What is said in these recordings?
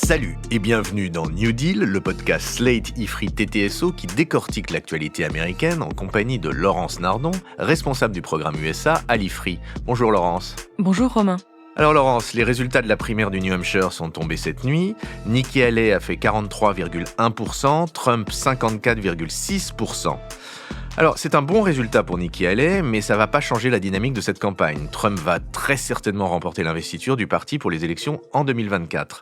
Salut et bienvenue dans New Deal, le podcast Slate IFRI TTSO qui décortique l'actualité américaine en compagnie de Laurence Nardon, responsable du programme USA à l'IFRI. Bonjour Laurence. Bonjour Romain. Alors Laurence, les résultats de la primaire du New Hampshire sont tombés cette nuit. Nikki Haley a fait 43,1%, Trump 54,6%. Alors, c'est un bon résultat pour Nikki Haley, mais ça ne va pas changer la dynamique de cette campagne. Trump va très certainement remporter l'investiture du parti pour les élections en 2024.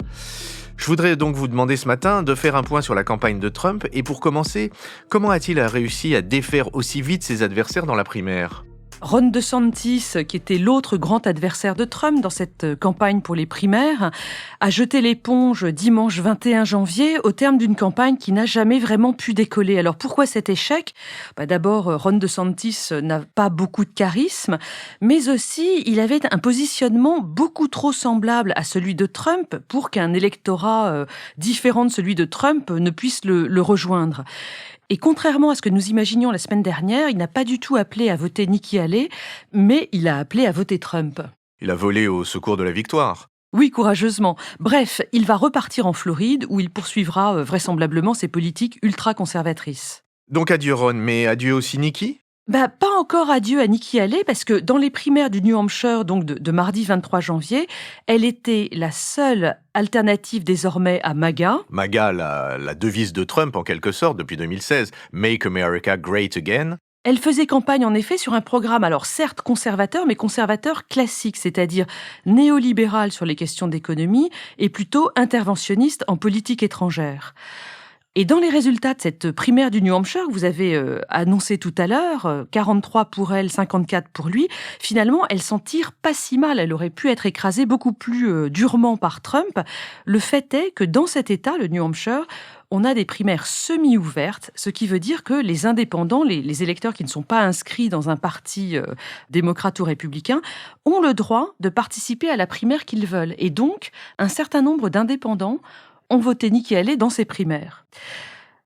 Je voudrais donc vous demander ce matin de faire un point sur la campagne de Trump et pour commencer, comment a-t-il réussi à défaire aussi vite ses adversaires dans la primaire ? Ron DeSantis, qui était l'autre grand adversaire de Trump dans cette campagne pour les primaires, a jeté l'éponge dimanche 21 janvier au terme d'une campagne qui n'a jamais vraiment pu décoller. Alors pourquoi cet échec ? D'abord, Ron DeSantis n'a pas beaucoup de charisme, mais aussi il avait un positionnement beaucoup trop semblable à celui de Trump pour qu'un électorat différent de celui de Trump ne puisse le rejoindre. Et contrairement à ce que nous imaginions la semaine dernière, il n'a pas du tout appelé à voter Nikki Haley, mais il a appelé à voter Trump. Il a volé au secours de la victoire. Oui, courageusement. Bref, il va repartir en Floride où il poursuivra vraisemblablement ses politiques ultra-conservatrices. Donc adieu Ron, mais adieu aussi Nikki ? Pas encore adieu à Nikki Haley, parce que dans les primaires du New Hampshire, donc de mardi 23 janvier, elle était la seule alternative désormais à MAGA. MAGA, la devise de Trump en quelque sorte depuis 2016, Make America Great Again. Elle faisait campagne en effet sur un programme, alors certes conservateur, mais conservateur classique, c'est-à-dire néolibéral sur les questions d'économie et plutôt interventionniste en politique étrangère. Et dans les résultats de cette primaire du New Hampshire, que vous avez annoncé tout à l'heure, 43 pour elle, 54 pour lui, finalement, elle s'en tire pas si mal. Elle aurait pu être écrasée beaucoup plus durement par Trump. Le fait est que dans cet État, le New Hampshire, on a des primaires semi-ouvertes, ce qui veut dire que les indépendants, les électeurs qui ne sont pas inscrits dans un parti démocrate ou républicain, ont le droit de participer à la primaire qu'ils veulent. Et donc, un certain nombre d'indépendants ont voté Nikki Haley dans ces primaires.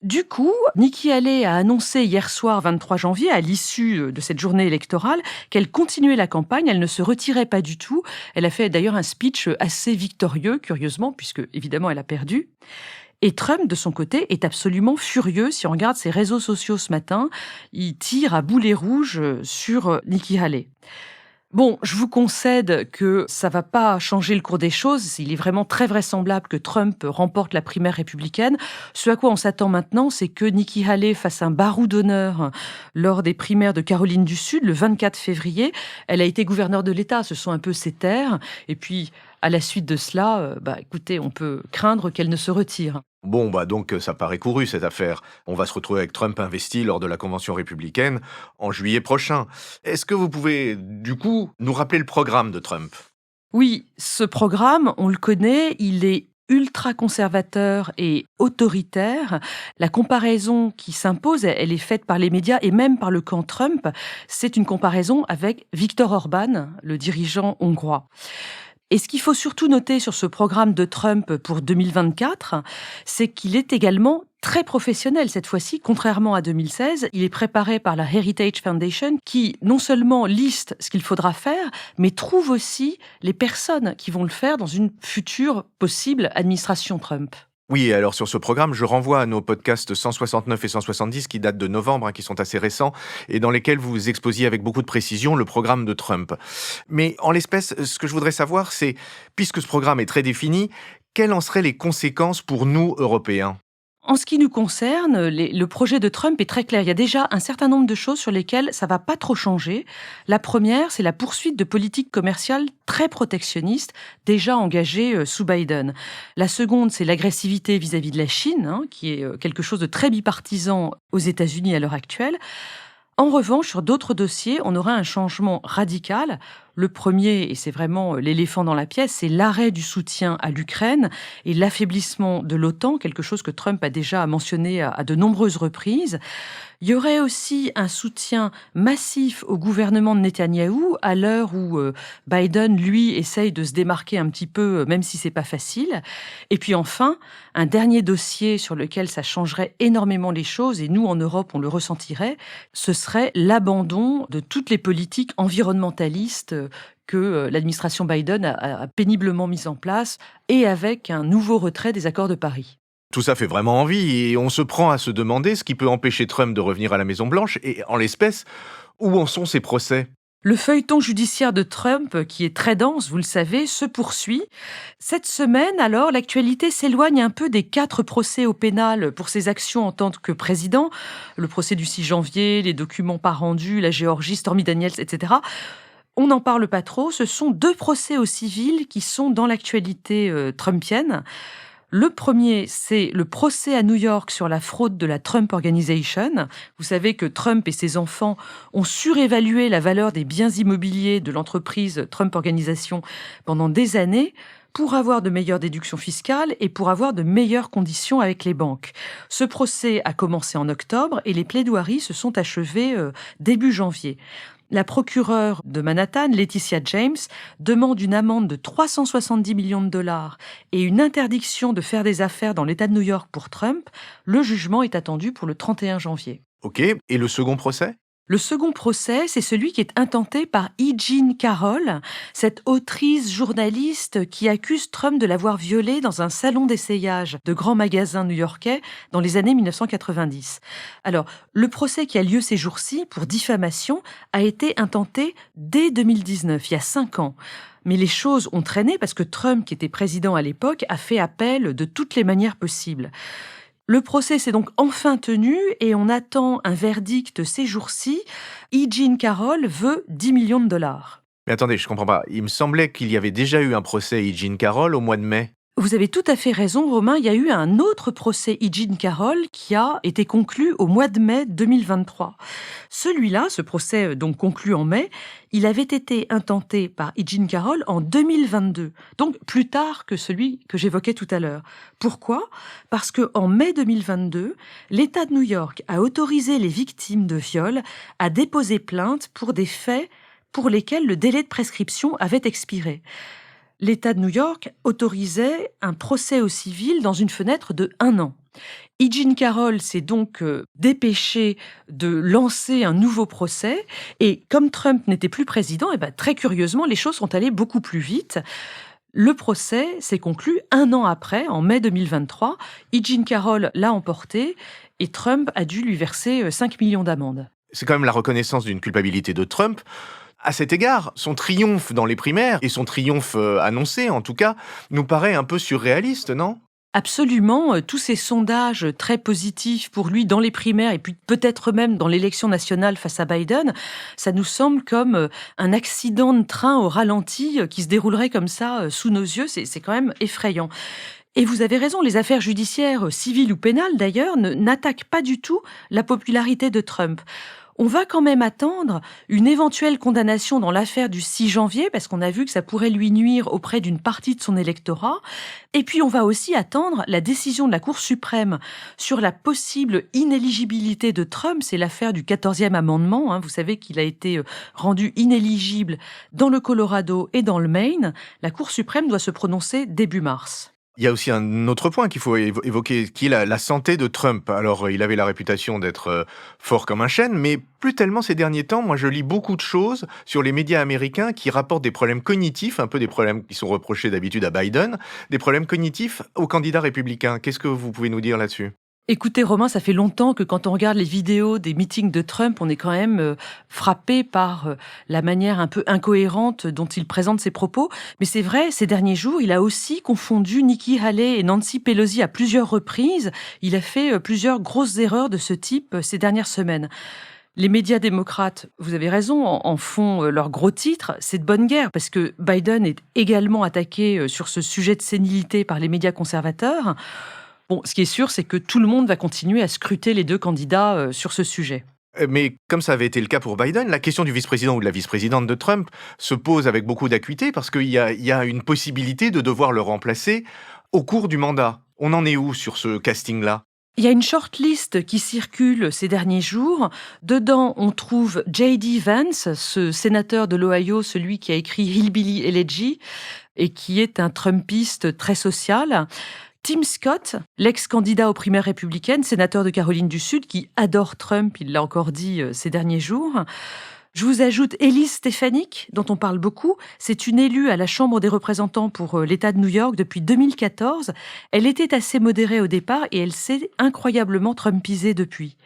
Du coup, Nikki Haley a annoncé hier soir, 23 janvier, à l'issue de cette journée électorale, qu'elle continuait la campagne, elle ne se retirait pas du tout. Elle a fait d'ailleurs un speech assez victorieux, curieusement, puisque évidemment elle a perdu. Et Trump, de son côté, est absolument furieux. Si on regarde ses réseaux sociaux ce matin, il tire à boulet rouge sur Nikki Haley. Bon, je vous concède que ça va pas changer le cours des choses. Il est vraiment très vraisemblable que Trump remporte la primaire républicaine. Ce à quoi on s'attend maintenant, c'est que Nikki Haley fasse un barreau d'honneur lors des primaires de Caroline du Sud, le 24 février. Elle a été gouverneure de l'État, ce sont un peu ses terres. Et puis, à la suite de cela, écoutez, on peut craindre qu'elle ne se retire. Bon, donc ça paraît couru cette affaire. On va se retrouver avec Trump investi lors de la convention républicaine en juillet prochain. Est-ce que vous pouvez, du coup, nous rappeler le programme de Trump ? Oui, ce programme, on le connaît, il est ultra-conservateur et autoritaire. La comparaison qui s'impose, elle est faite par les médias et même par le camp Trump. C'est une comparaison avec Viktor Orban, le dirigeant hongrois. Et ce qu'il faut surtout noter sur ce programme de Trump pour 2024, c'est qu'il est également très professionnel cette fois-ci, contrairement à 2016. Il est préparé par la Heritage Foundation qui non seulement liste ce qu'il faudra faire, mais trouve aussi les personnes qui vont le faire dans une future possible administration Trump. Oui, alors sur ce programme, je renvoie à nos podcasts 169 et 170 qui datent de novembre, qui sont assez récents, et dans lesquels vous exposiez avec beaucoup de précision le programme de Trump. Mais en l'espèce, ce que je voudrais savoir, c'est, puisque ce programme est très défini, quelles en seraient les conséquences pour nous, Européens ? En ce qui nous concerne, le projet de Trump est très clair. Il y a déjà un certain nombre de choses sur lesquelles ça va pas trop changer. La première, c'est la poursuite de politiques commerciales très protectionnistes déjà engagées sous Biden. La seconde, c'est l'agressivité vis-à-vis de la Chine, qui est quelque chose de très bipartisan aux États-Unis à l'heure actuelle. En revanche, sur d'autres dossiers, on aura un changement radical. Le premier, et c'est vraiment l'éléphant dans la pièce, c'est l'arrêt du soutien à l'Ukraine et l'affaiblissement de l'OTAN, quelque chose que Trump a déjà mentionné à de nombreuses reprises. Il y aurait aussi un soutien massif au gouvernement de Netanyahou à l'heure où Biden, lui, essaye de se démarquer un petit peu, même si c'est pas facile. Et puis enfin, un dernier dossier sur lequel ça changerait énormément les choses, et nous, en Europe, on le ressentirait, ce serait l'abandon de toutes les politiques environnementalistes que l'administration Biden a péniblement mis en place, et avec un nouveau retrait des accords de Paris. Tout ça fait vraiment envie et on se prend à se demander ce qui peut empêcher Trump de revenir à la Maison-Blanche et, en l'espèce, où en sont ces procès ? Le feuilleton judiciaire de Trump, qui est très dense, vous le savez, se poursuit. Cette semaine, alors, l'actualité s'éloigne un peu des 4 procès au pénal pour ses actions en tant que président. Le procès du 6 janvier, les documents pas rendus, la Géorgie, Stormy Daniels, etc. On n'en parle pas trop. Ce sont 2 procès au civil qui sont dans l'actualité trumpienne. Le premier, c'est le procès à New York sur la fraude de la Trump Organization. Vous savez que Trump et ses enfants ont surévalué la valeur des biens immobiliers de l'entreprise Trump Organization pendant des années pour avoir de meilleures déductions fiscales et pour avoir de meilleures conditions avec les banques. Ce procès a commencé en octobre et les plaidoiries se sont achevées début janvier. La procureure de Manhattan, Laetitia James, demande une amende de 370 millions de dollars et une interdiction de faire des affaires dans l'État de New York pour Trump. Le jugement est attendu pour le 31 janvier. Ok, et le second procès ? Le second procès, c'est celui qui est intenté par E. Jean Carroll, cette autrice journaliste qui accuse Trump de l'avoir violée dans un salon d'essayage de grands magasins new-yorkais dans les années 1990. Alors, le procès qui a lieu ces jours-ci pour diffamation a été intenté dès 2019, il y a 5 ans. Mais les choses ont traîné parce que Trump, qui était président à l'époque, a fait appel de toutes les manières possibles. Le procès s'est donc enfin tenu et on attend un verdict ces jours-ci. E. Jean Carroll veut 10 millions de dollars. Mais attendez, je comprends pas. Il me semblait qu'il y avait déjà eu un procès E. Jean Carroll au mois de mai. Vous avez tout à fait raison, Romain. Il y a eu un autre procès E. Jean Carroll qui a été conclu au mois de mai 2023. Celui-là, ce procès donc conclu en mai, il avait été intenté par E. Jean Carroll en 2022, donc plus tard que celui que j'évoquais tout à l'heure. Pourquoi ? Parce qu'en mai 2022, l'État de New York a autorisé les victimes de viol à déposer plainte pour des faits pour lesquels le délai de prescription avait expiré. L'État de New York autorisait un procès au civil dans une fenêtre de 1 an. E. Jean Carroll s'est donc dépêché de lancer un nouveau procès et comme Trump n'était plus président, très curieusement, les choses sont allées beaucoup plus vite. Le procès s'est conclu 1 an après, en mai 2023. E. Jean Carroll l'a emporté et Trump a dû lui verser 5 millions d'amende. C'est quand même la reconnaissance d'une culpabilité de Trump. À cet égard, son triomphe dans les primaires, et son triomphe annoncé en tout cas, nous paraît un peu surréaliste, non ? Absolument, tous ces sondages très positifs pour lui dans les primaires et puis peut-être même dans l'élection nationale face à Biden, ça nous semble comme un accident de train au ralenti qui se déroulerait comme ça sous nos yeux, c'est quand même effrayant. Et vous avez raison, les affaires judiciaires, civiles ou pénales d'ailleurs, n'attaquent pas du tout la popularité de Trump. On va quand même attendre une éventuelle condamnation dans l'affaire du 6 janvier, parce qu'on a vu que ça pourrait lui nuire auprès d'une partie de son électorat. Et puis on va aussi attendre la décision de la Cour suprême sur la possible inéligibilité de Trump. C'est l'affaire du 14e amendement. Vous savez qu'il a été rendu inéligible dans le Colorado et dans le Maine. La Cour suprême doit se prononcer début mars. Il y a aussi un autre point qu'il faut évoquer, qui est la santé de Trump. Alors, il avait la réputation d'être fort comme un chêne, mais plus tellement ces derniers temps. Moi, je lis beaucoup de choses sur les médias américains qui rapportent des problèmes cognitifs, un peu des problèmes qui sont reprochés d'habitude à Biden, des problèmes cognitifs aux candidats républicains. Qu'est-ce que vous pouvez nous dire là-dessus ? Écoutez Romain, ça fait longtemps que quand on regarde les vidéos des meetings de Trump, on est quand même frappé par la manière un peu incohérente dont il présente ses propos. Mais c'est vrai, ces derniers jours, il a aussi confondu Nikki Haley et Nancy Pelosi à plusieurs reprises. Il a fait plusieurs grosses erreurs de ce type ces dernières semaines. Les médias démocrates, vous avez raison, en font leur gros titre. C'est de bonne guerre parce que Biden est également attaqué sur ce sujet de sénilité par les médias conservateurs. Bon, ce qui est sûr, c'est que tout le monde va continuer à scruter les 2 candidats sur ce sujet. Mais comme ça avait été le cas pour Biden, la question du vice-président ou de la vice-présidente de Trump se pose avec beaucoup d'acuité parce qu'il y a une possibilité de devoir le remplacer au cours du mandat. On en est où sur ce casting-là ? Il y a une shortlist qui circule ces derniers jours. Dedans, on trouve J.D. Vance, ce sénateur de l'Ohio, celui qui a écrit Hillbilly Elegy et qui est un Trumpiste très social. Tim Scott, l'ex-candidat aux primaires républicaines, sénateur de Caroline du Sud, qui adore Trump, il l'a encore dit ces derniers jours. Je vous ajoute Elise Stefanik, dont on parle beaucoup. C'est une élue à la Chambre des représentants pour l'État de New York depuis 2014. Elle était assez modérée au départ et elle s'est incroyablement trumpisée depuis.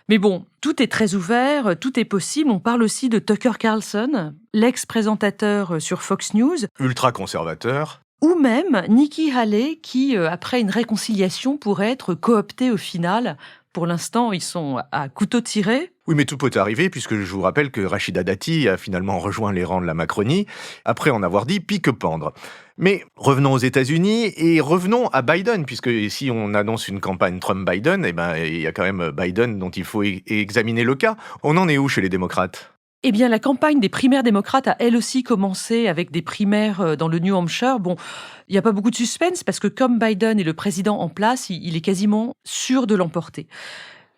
Mais bon, tout est très ouvert, tout est possible. On parle aussi de Tucker Carlson, l'ex-présentateur sur Fox News. Ultra-conservateur. Ou même Nikki Haley, qui, après une réconciliation, pourrait être cooptée au final. Pour l'instant, ils sont à couteau tiré. Oui, mais tout peut arriver, puisque je vous rappelle que Rachida Dati a finalement rejoint les rangs de la Macronie, après en avoir dit pique-pendre. Mais revenons aux États-Unis et revenons à Biden, puisque si on annonce une campagne Trump-Biden, il y a quand même Biden dont il faut examiner le cas. On en est où chez les démocrates ? Eh bien, la campagne des primaires démocrates a elle aussi commencé avec des primaires dans le New Hampshire. Bon, il n'y a pas beaucoup de suspense parce que comme Biden est le président en place, il est quasiment sûr de l'emporter.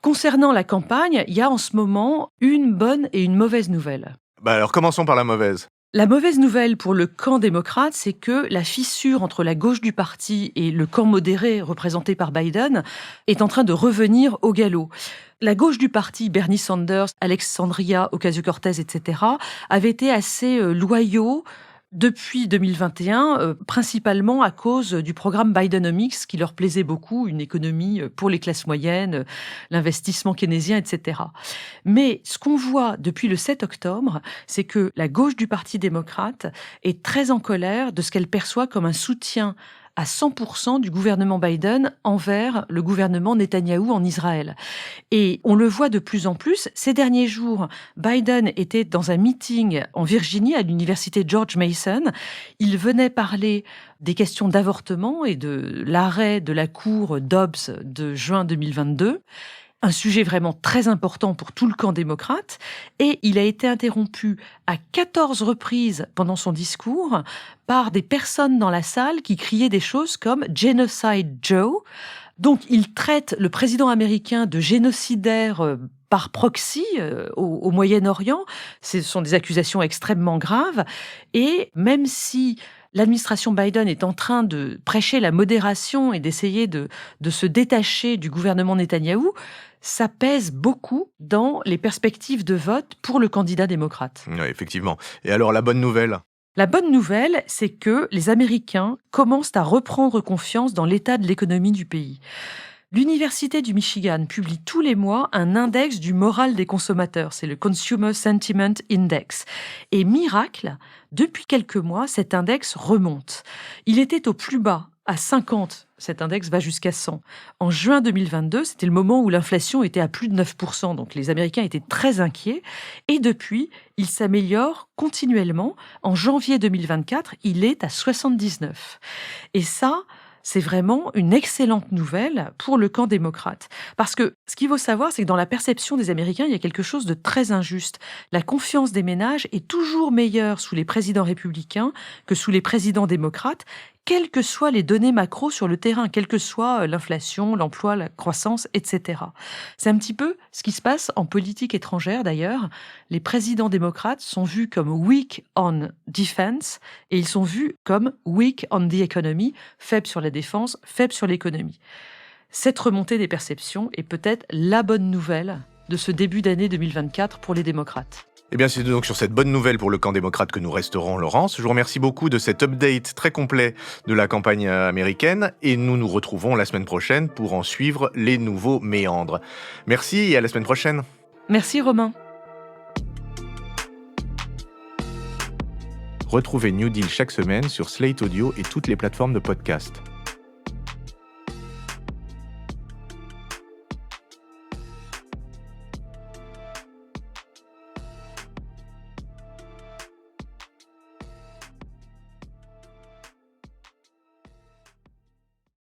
Concernant la campagne, il y a en ce moment une bonne et une mauvaise nouvelle. Alors commençons par la mauvaise. La mauvaise nouvelle pour le camp démocrate, c'est que la fissure entre la gauche du parti et le camp modéré représenté par Biden est en train de revenir au galop. La gauche du parti, Bernie Sanders, Alexandria Ocasio-Cortez, etc., avaient été assez loyaux depuis 2021, principalement à cause du programme Bidenomics qui leur plaisait beaucoup, une économie pour les classes moyennes, l'investissement keynésien, etc. Mais ce qu'on voit depuis le 7 octobre, c'est que la gauche du Parti démocrate est très en colère de ce qu'elle perçoit comme un soutien à 100% du gouvernement Biden envers le gouvernement Netanyahou en Israël. Et on le voit de plus en plus. Ces derniers jours, Biden était dans un meeting en Virginie à l'université George Mason. Il venait parler des questions d'avortement et de l'arrêt de la cour Dobbs de juin 2022. Un sujet vraiment très important pour tout le camp démocrate, et il a été interrompu à 14 reprises pendant son discours par des personnes dans la salle qui criaient des choses comme « Genocide Joe ». Donc il traite le président américain de génocidaire par proxy au Moyen-Orient. Ce sont des accusations extrêmement graves, et même si l'administration Biden est en train de prêcher la modération et d'essayer de se détacher du gouvernement Netanyahou, ça pèse beaucoup dans les perspectives de vote pour le candidat démocrate. Oui, effectivement. Et alors, la bonne nouvelle ? La bonne nouvelle, c'est que les Américains commencent à reprendre confiance dans l'état de l'économie du pays. L'Université du Michigan publie tous les mois un index du moral des consommateurs. C'est le Consumer Sentiment Index. Et miracle, depuis quelques mois, cet index remonte. Il était au plus bas, à 50. Cet index va jusqu'à 100. En juin 2022, c'était le moment où l'inflation était à plus de 9%. Donc les Américains étaient très inquiets. Et depuis, il s'améliore continuellement. En janvier 2024, il est à 79. Et ça, c'est vraiment une excellente nouvelle pour le camp démocrate. Parce que ce qu'il faut savoir, c'est que dans la perception des Américains, il y a quelque chose de très injuste. La confiance des ménages est toujours meilleure sous les présidents républicains que sous les présidents démocrates, quelles que soient les données macro sur le terrain, quelle que soit l'inflation, l'emploi, la croissance, etc. C'est un petit peu ce qui se passe en politique étrangère d'ailleurs. Les présidents démocrates sont vus comme weak on defense et ils sont vus comme weak on the economy, faibles sur la défense, faibles sur l'économie. Cette remontée des perceptions est peut-être la bonne nouvelle de ce début d'année 2024 pour les démocrates. Eh bien, c'est donc sur cette bonne nouvelle pour le camp démocrate que nous resterons, Laurence. Je vous remercie beaucoup de cet update très complet de la campagne américaine et nous nous retrouvons la semaine prochaine pour en suivre les nouveaux méandres. Merci et à la semaine prochaine. Merci Romain. Retrouvez New Deal chaque semaine sur Slate Audio et toutes les plateformes de podcast.